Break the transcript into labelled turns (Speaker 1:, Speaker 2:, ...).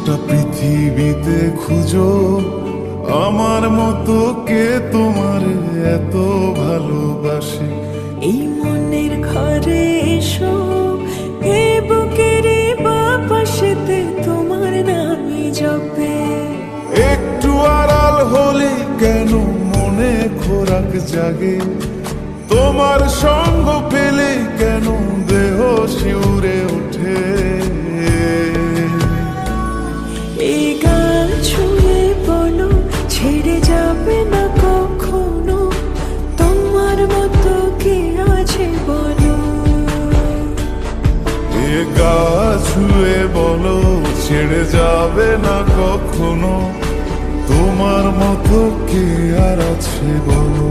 Speaker 1: গোটা পৃথিবীতে খুঁজো আমার মতো কে তোমার এত ভালোবাসে।
Speaker 2: এই মনের ঘরে এসো, এ বুকের বাপাশেতে তোমার নামই জপে।
Speaker 1: একটু আড়াল হলে কেন মনে খোরাক জাগে, তোমার সঙ্গ পেলে কেন দেহ শিউরে ওঠে।
Speaker 2: এই গান ছুঁয়ে বলো, ছেড়ে যাবে না কখনো, তোমার মতো কে আছে বলো।
Speaker 1: এ গা ছুঁয়ে বলো, ছেড়ে যাবে না কখনো, তোমার মতো কে আর আছে বলো।